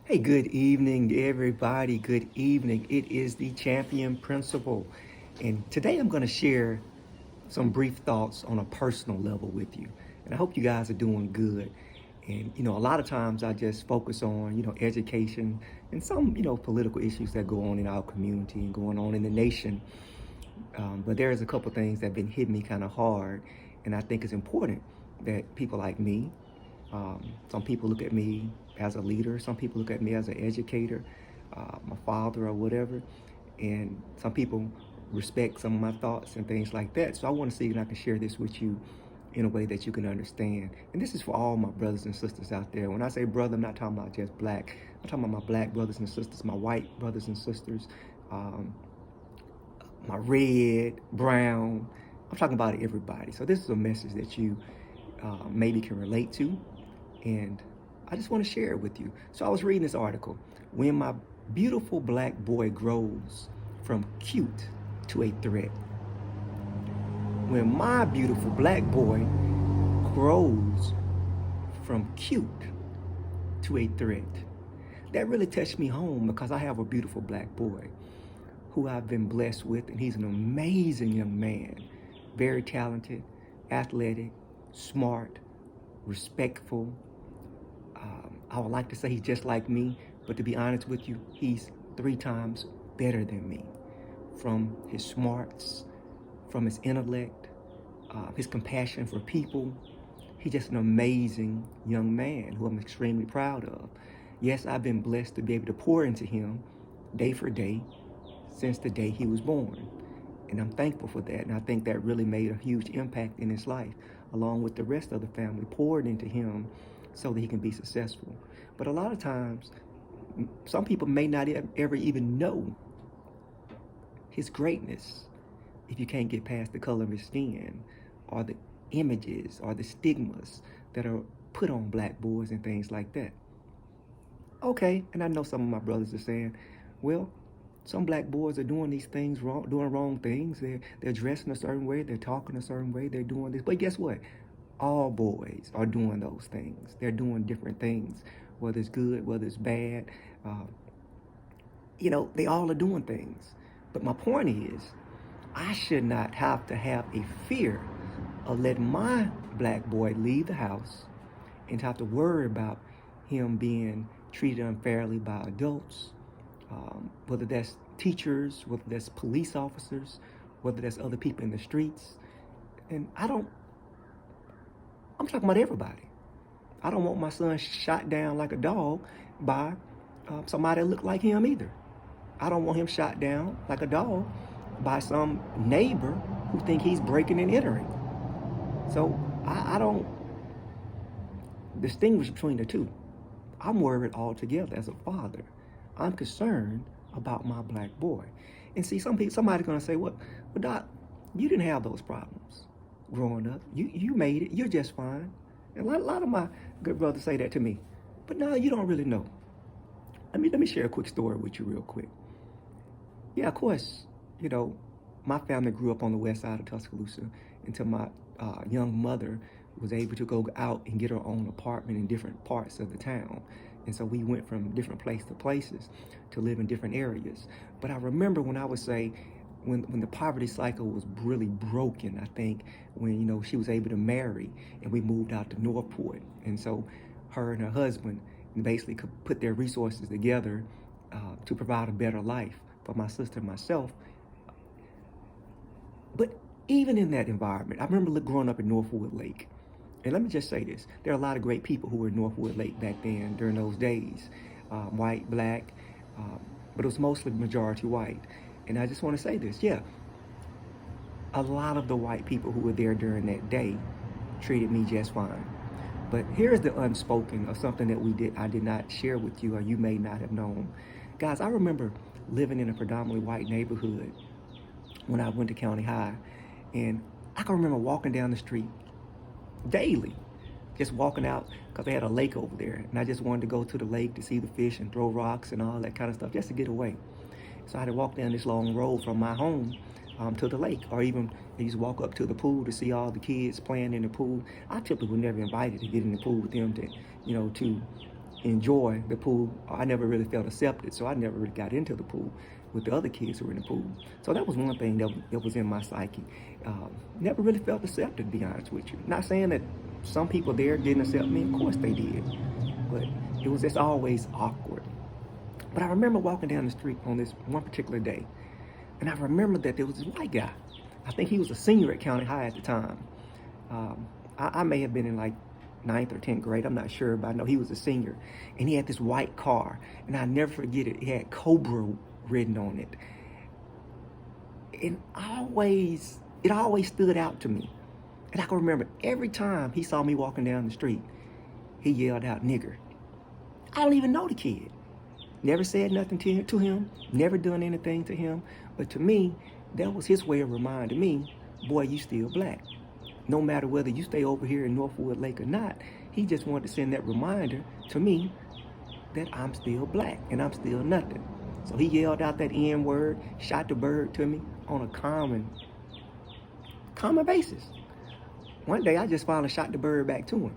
Hey, good evening, everybody. Good evening. It is the Champion Principle. And today I'm going to share some brief thoughts on a personal level with you. And I hope you guys are doing good. And, a lot of times I just focus on, education and some, political issues that go on in our community and going on in the nation. But there's a couple things that have been hitting me kind of hard. And I think it's important that people like me, some people look at me as a leader. Some people look at me as an educator, my father or whatever. And some people respect some of my thoughts and things like that. So I want to see if I can share this with you in a way that you can understand. And this is for all my brothers and sisters out there. When I say brother, I'm not talking about just black. I'm talking about my black brothers and sisters, my white brothers and sisters, um, my red, brown. I'm talking about everybody. So this is a message that you maybe can relate to, and I just want to share it with you. So I was reading this article. When my beautiful black boy grows from cute to a threat. When my beautiful black boy grows from cute to a threat. That really touched me home because I have a beautiful black boy who I've been blessed with, and he's an amazing young man. Very talented, athletic, smart, respectful. I would like to say he's just like me, but to be honest with you, he's 3 times better than me. From his smarts, from his intellect, his compassion for people. He's just an amazing young man who I'm extremely proud of. Yes, I've been blessed to be able to pour into him day for day since the day he was born. And I'm thankful for that. And I think that really made a huge impact in his life, along with the rest of the family, poured into him so that he can be successful. But a lot of times, some people may not ever even know his greatness if you can't get past the color of his skin or the images or the stigmas that are put on black boys and things like that. Okay, and I know some of my brothers are saying, well, some black boys are doing these things wrong, doing wrong things. They're dressing a certain way, they're talking a certain way, they're doing this. But guess what? All boys are doing those things. They're doing different things, whether it's good, whether it's bad. Uh, they all are doing things. But my point is, I should not have to have a fear of letting my black boy leave the house and have to worry about him being treated unfairly by adults, whether that's teachers, whether that's police officers, whether that's other people in the streets. And I'm talking about everybody. I don't want my son shot down like a dog by somebody that look like him either. I don't want him shot down like a dog by some neighbor who think he's breaking and entering. So I don't distinguish between the two. I'm worried altogether as a father. I'm concerned about my black boy. And see, somebody's gonna say, well, Doc, you didn't have those problems growing up. You made it. You're just fine. And a lot of my good brothers say that to me. But no, you don't really know. Let me share a quick story with you real quick. Yeah, of course, you know, my family grew up on the west side of Tuscaloosa until my young mother was able to go out and get her own apartment in different parts of the town. And so we went from different places to live in different areas. But I remember when I would say, when the poverty cycle was really broken, I think, when, she was able to marry and we moved out to Northport. And so her and her husband basically could put their resources together to provide a better life for my sister and myself. But even in that environment, I remember growing up in Northwood Lake. And let me just say this. There are a lot of great people who were in Northwood Lake back then during those days. White, black, but it was mostly majority white. And I just want to say this. Yeah, a lot of the white people who were there during that day treated me just fine. But here's the unspoken of something that I did not share with you, or you may not have known. Guys, I remember living in a predominantly white neighborhood when I went to County High. And I can remember walking down the street daily, just walking out because they had a lake over there. And I just wanted to go to the lake to see the fish and throw rocks and all that kind of stuff just to get away. So I had to walk down this long road from my home to the lake, or even I used to walk up to the pool to see all the kids playing in the pool. I typically was never invited to get in the pool with them to enjoy the pool. I never really felt accepted, so I never really got into the pool with the other kids who were in the pool. So that was one thing that was in my psyche. Never really felt accepted, to be honest with you. Not saying that some people there didn't accept me. Of course they did. But it was just always awkward. But I remember walking down the street on this one particular day, and I remember that there was this white guy. I think he was a senior at County High at the time. I may have been in like 9th or 10th grade, I'm not sure, but I know he was a senior. And he had this white car, and I'll never forget it. It had Cobra written on it. And it always stood out to me. And I can remember every time he saw me walking down the street, he yelled out, "Nigger." I don't even know the kid. Never said nothing to him, never done anything to him. But to me, that was his way of reminding me, boy, you still black. No matter whether you stay over here in Northwood Lake or not, he just wanted to send that reminder to me that I'm still black and I'm still nothing. So he yelled out that N word, shot the bird to me on a common basis. One day I just finally shot the bird back to him.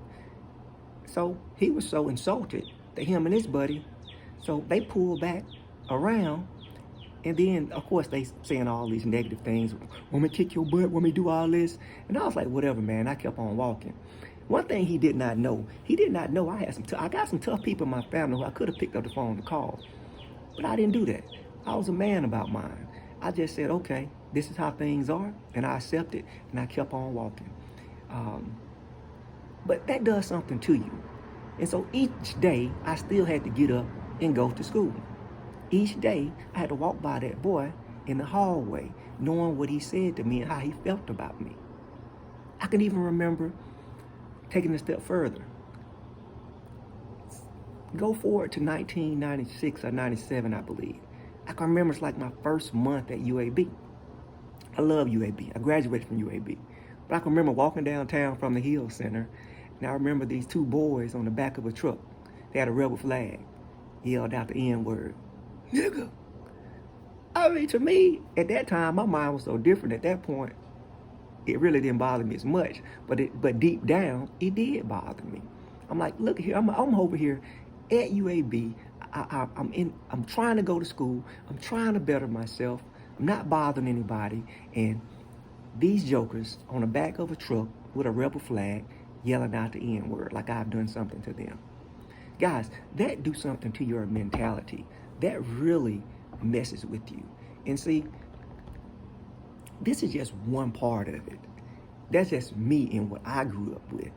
So he was so insulted that him and his buddy, so they pulled back around, and then of course they saying all these negative things. Want me to kick your butt? Want me to do all this? And I was like, whatever, man. I kept on walking. One thing he did not know I got some tough people in my family who I could have picked up the phone to call, but I didn't do that. I was a man about mine. I just said, okay, this is how things are, and I accepted, and I kept on walking. But that does something to you. And so each day, I still had to get up and go to school. Each day, I had to walk by that boy in the hallway, knowing what he said to me and how he felt about me. I can even remember taking a step further. Go forward to 1996 or 97, I believe. I can remember it's like my first month at UAB. I love UAB. I graduated from UAB. But I can remember walking downtown from the Hill Center, and I remember these two boys on the back of a truck. They had a rebel flag, yelled out the N word, "Nigga." I mean, to me, at that time, my mind was so different. At that point, it really didn't bother me as much. But deep down, it did bother me. I'm like, look here, I'm over here at UAB. I'm trying to go to school. I'm trying to better myself. I'm not bothering anybody. And these jokers on the back of a truck with a rebel flag yelling out the N word like I've done something to them. Guys, that do something to your mentality. That really messes with you. And see, this is just one part of it. That's just me and what I grew up with.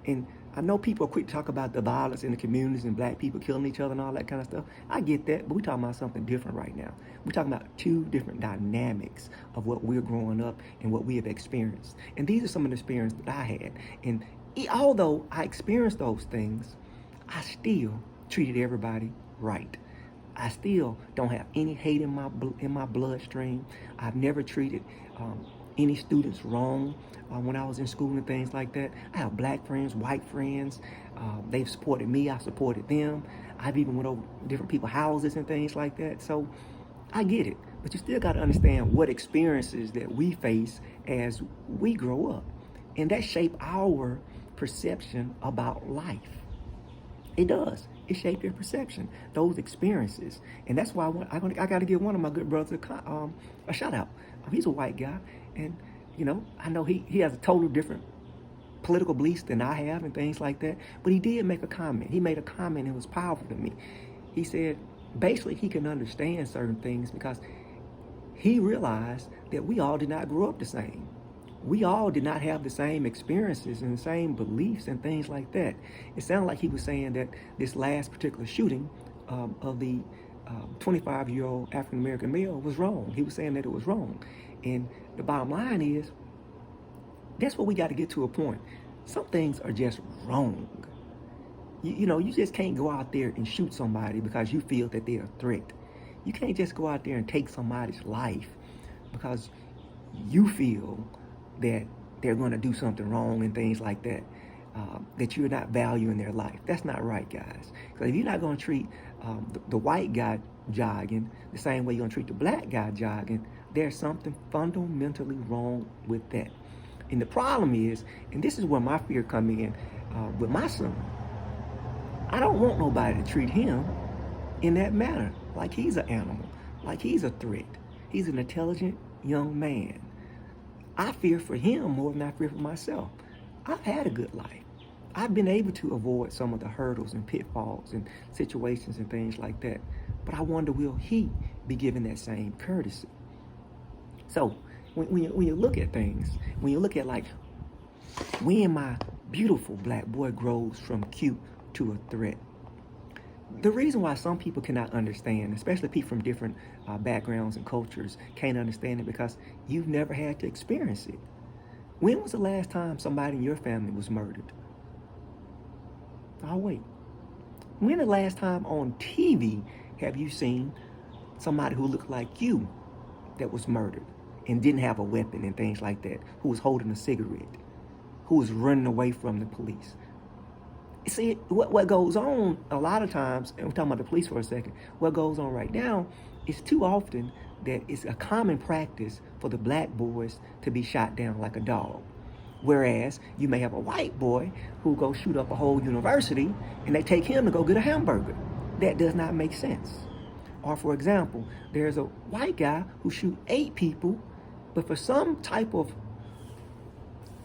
And I know people are quick to talk about the violence in the communities and black people killing each other and all that kind of stuff. I get that, but we're talking about something different right now. We're talking about two different dynamics of what we're growing up and what we have experienced. And these are some of the experiences that I had. And although I experienced those things, I still treated everybody right. I still don't have any hate in my bloodstream. I've never treated any students wrong when I was in school and things like that. I have black friends, white friends. They've supported me. I supported them. I've even went over different people's houses and things like that. So I get it. But you still got to understand what experiences that we face as we grow up. And that shape our perception about life. It does. It shapes your perception, those experiences. And that's why I got to give one of my good brothers a shout out. He's a white guy. And, you know, I know he has a total different political beliefs than I have and things like that. But he did make a comment. He made a comment that was powerful to me. He said, basically, he can understand certain things because he realized that we all did not grow up the same. We all did not have the same experiences and the same beliefs and things like that. It sounded like he was saying that this last particular shooting of the 25-year-old African-American male was wrong. He was saying that it was wrong. And the bottom line is, that's what we got to get to a point. Some things are just wrong. You know, you just can't go out there and shoot somebody because you feel that they're a threat. You can't just go out there and take somebody's life because you feel that they're going to do something wrong and things like that, that you're not valuing their life. That's not right, guys. Because if you're not going to treat the white guy jogging the same way you're going to treat the black guy jogging, there's something fundamentally wrong with that. And the problem is, and this is where my fear comes in with my son, I don't want nobody to treat him in that manner, like he's an animal, like he's a threat. He's an intelligent young man. I fear for him more than I fear for myself. I've had a good life. I've been able to avoid some of the hurdles and pitfalls and situations and things like that. But I wonder, will he be given that same courtesy? So when you look at things, when you look at like when my beautiful black boy grows from cute to a threat, the reason why some people cannot understand, especially people from different backgrounds and cultures, can't understand it because you've never had to experience it. When was the last time somebody in your family was murdered? I'll wait. When the last time on TV have you seen somebody who looked like you that was murdered and didn't have a weapon and things like that, who was holding a cigarette, who was running away from the police? See, what goes on a lot of times, and we're talking about the police for a second, what goes on right now is too often that it's a common practice for the black boys to be shot down like a dog. Whereas you may have a white boy who goes shoot up a whole university and they take him to go get a hamburger. That does not make sense. Or for example, there's a white guy who shoot 8 people, but for some type of,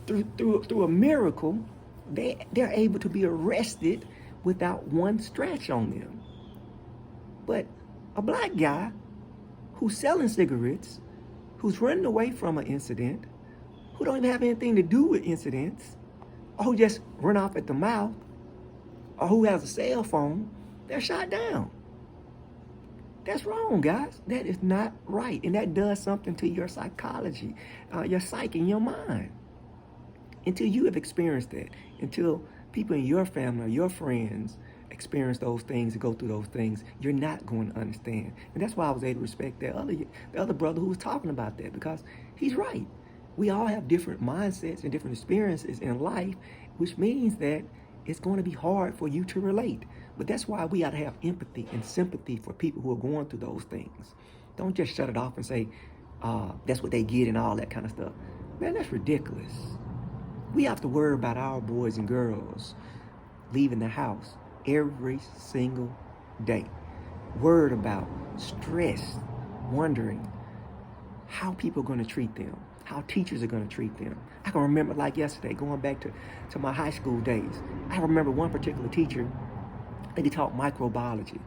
through a miracle, they're able to be arrested without one scratch on them. But a black guy who's selling cigarettes, who's running away from an incident, who don't even have anything to do with incidents, or who just run off at the mouth, or who has a cell phone, they're shot down. That's wrong, guys. That is not right. And that does something to your psychology, your psyche, and your mind. Until you have experienced that, until people in your family or your friends experience those things and go through those things, you're not going to understand. And that's why I was able to respect the other brother who was talking about that, because he's right. We all have different mindsets and different experiences in life, which means that it's going to be hard for you to relate. But that's why we got to have empathy and sympathy for people who are going through those things. Don't just shut it off and say, that's what they get and all that kind of stuff. Man, that's ridiculous. We have to worry about our boys and girls leaving the house every single day. Worried about, stressed, wondering how people are going to treat them, how teachers are going to treat them. I can remember like yesterday, going back to my high school days. I remember one particular teacher, I think he taught microbiology.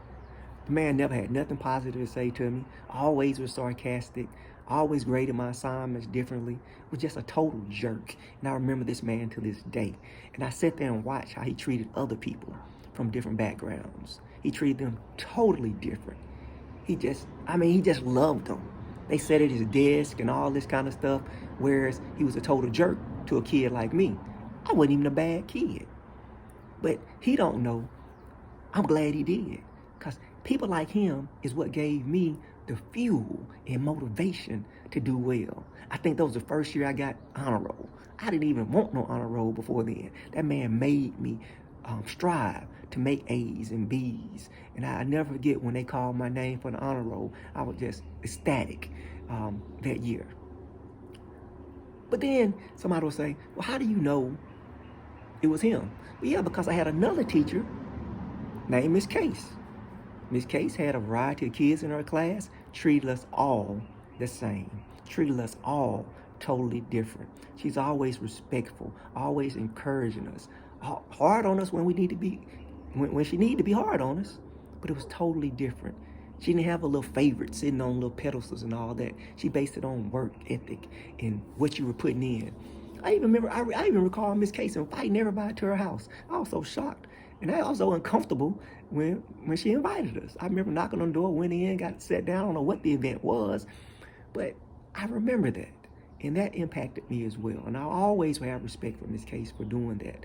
The man never had nothing positive to say to me, always was sarcastic, always graded my assignments differently, was just a total jerk. And I remember this man to this day. And I sat there and watched how he treated other people from different backgrounds. He treated them totally different. He just loved them. They sat at his desk and all this kind of stuff, whereas he was a total jerk to a kid like me. I wasn't even a bad kid. But he don't know. I'm glad he did. Because people like him is what gave me the fuel and motivation to do well. I think that was the first year I got honor roll. I didn't even want no honor roll before then. That man made me strive to make A's and B's. And I never forget when they called my name for the honor roll, I was just ecstatic that year. But then somebody will say, well, how do you know it was him? Well, yeah, because I had another teacher named Miss Case. Miss Case had a variety of kids in her class, treated us all the same, treated us all totally different. She's always respectful, always encouraging us, hard on us when we need to be, when she needed to be hard on us, but it was totally different. She didn't have a little favorite sitting on little pedestals and all that. She based it on work ethic and what you were putting in. I even recall Miss Case inviting everybody to her house. I was so shocked. And I was so uncomfortable when she invited us. I remember knocking on the door, went in, got sat down. I don't know what the event was, but I remember that. And that impacted me as well. And I always have respect for Miss Case for doing that,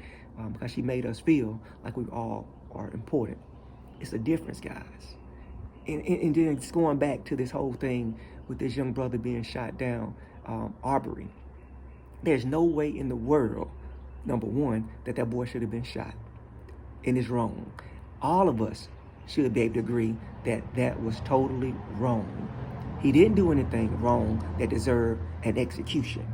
because she made us feel like we all are important. It's a difference, guys. And then just going back to this whole thing with this young brother being shot down, Arbery. There's no way in the world, number one, that boy should have been shot. And it's wrong. All of us should be able to agree that that was totally wrong. He didn't do anything wrong that deserved an execution.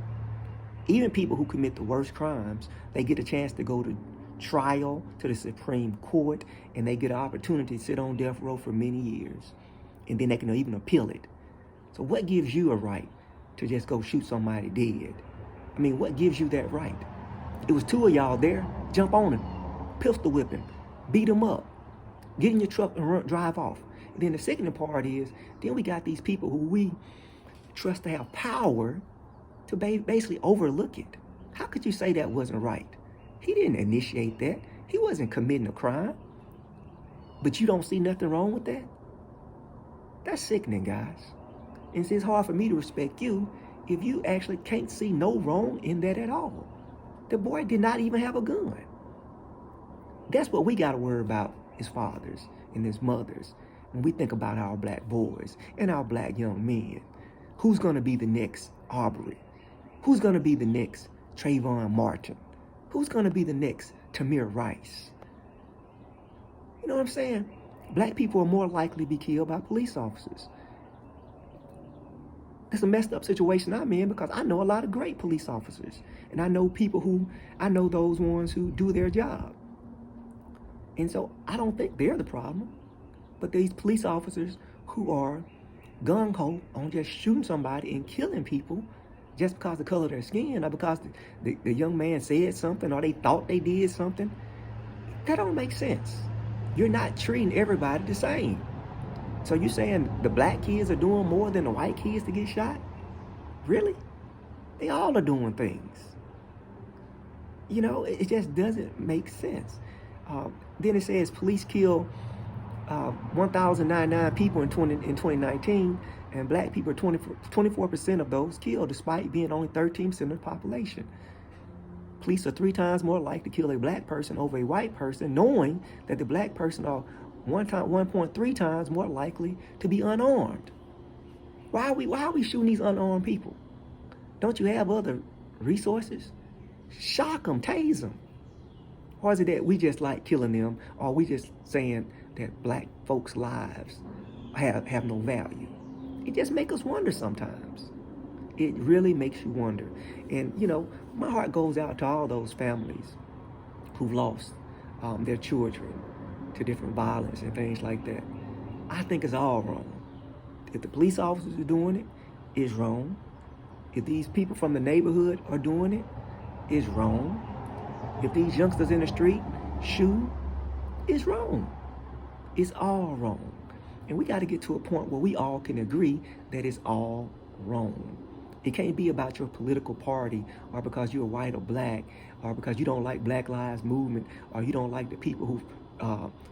Even people who commit the worst crimes, they get a chance to go to trial to the Supreme Court, and they get an opportunity to sit on death row for many years. And then they can even appeal it. So what gives you a right to just go shoot somebody dead? I mean, what gives you that right? It was two of y'all there. Jump on him, pistol whip him, beat him up, get in your truck and drive off. And then the second part is, then we got these people who we trust to have power to basically overlook it. How could you say that wasn't right? He didn't initiate that. He wasn't committing a crime. But you don't see nothing wrong with that? That's sickening, guys. And it's hard for me to respect you if you actually can't see no wrong in that at all. The boy did not even have a gun. That's what we got to worry about as fathers and as mothers when we think about our black boys and our black young men. Who's going to be the next Arbery? Who's going to be the next Trayvon Martin? Who's going to be the next Tamir Rice? You know what I'm saying? Black people are more likely to be killed by police officers. It's a messed up situation I'm in because I know a lot of great police officers. And I know those ones who do their job. And so I don't think they're the problem. But these police officers who are gung-ho on just shooting somebody and killing people just because of the color of their skin or because the young man said something or they thought they did something, that don't make sense. You're not treating everybody the same. So you're saying the black kids are doing more than the white kids to get shot? Really? They all are doing things. You know, it just doesn't make sense. Then it says police kill 1,099 people in 2019, and black people are 24% of those killed, despite being only 13% of the population. Police are 3 times more likely to kill a black person over a white person, knowing that the black person are 1.3 times more likely to be unarmed. Why are we shooting these unarmed people? Don't you have other resources? Shock them, tase them. Or is it that we just like killing them, or we just saying that black folks' lives have no value? It just makes us wonder sometimes. It really makes you wonder. And, you know, my heart goes out to all those families who've lost their children to different violence and things like that. I think it's all wrong. If the police officers are doing it, it's wrong. If these people from the neighborhood are doing it, it's wrong. If these youngsters in the street shoot, it's wrong. It's all wrong. And we got to get to a point where we all can agree that it's all wrong. It can't be about your political party or because you're white or black or because you don't like Black Lives Movement or you don't like the people who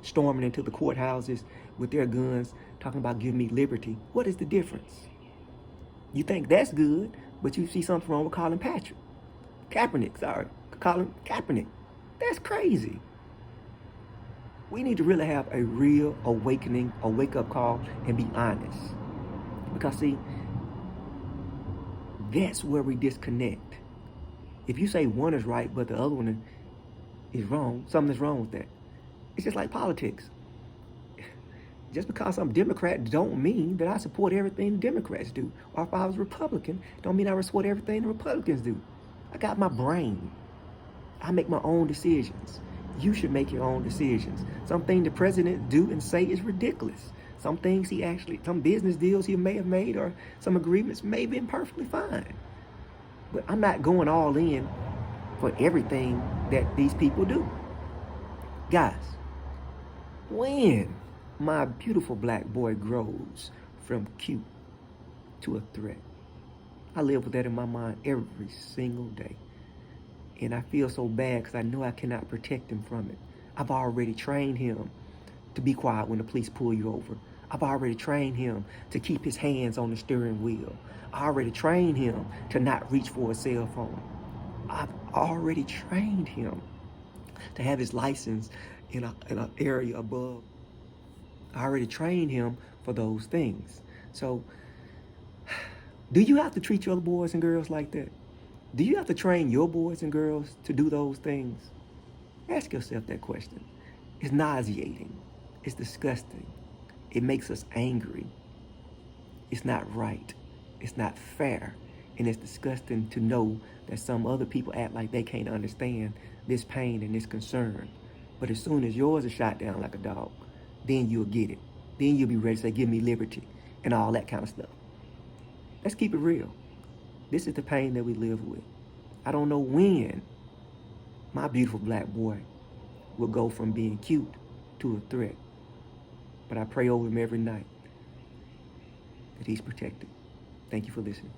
storming into the courthouses with their guns talking about give me liberty. What is the difference? You think that's good, but you see something wrong with Colin Kaepernick. That's crazy. We need to really have a real awakening, a wake-up call, and be honest. Because, see, that's where we disconnect. If you say one is right, but the other one is wrong, something's wrong with that. It's just like politics. Just because I'm Democrat don't mean that I support everything the Democrats do. Or if I was Republican, don't mean I support everything the Republicans do. I got my brain. I make my own decisions. You should make your own decisions. Something the president do and say is ridiculous. Some things some business deals he may have made or some agreements may have been perfectly fine. But I'm not going all in for everything that these people do. Guys, when my beautiful black boy grows from cute to a threat, I live with that in my mind every single day. And I feel so bad because I know I cannot protect him from it. I've already trained him to be quiet when the police pull you over. I've already trained him to keep his hands on the steering wheel. I already trained him to not reach for a cell phone. I've already trained him to have his license in an area above. I already trained him for those things. So, do you have to treat your boys and girls like that? Do you have to train your boys and girls to do those things? Ask yourself that question. It's nauseating. It's disgusting. It makes us angry. It's not right. It's not fair. And it's disgusting to know that some other people act like they can't understand this pain and this concern. But as soon as yours is shot down like a dog, then you'll get it. Then you'll be ready to say, give me liberty and all that kind of stuff. Let's keep it real. This is the pain that we live with. I don't know when my beautiful black boy will go from being cute to a threat. But I pray over him every night that he's protected. Thank you for listening.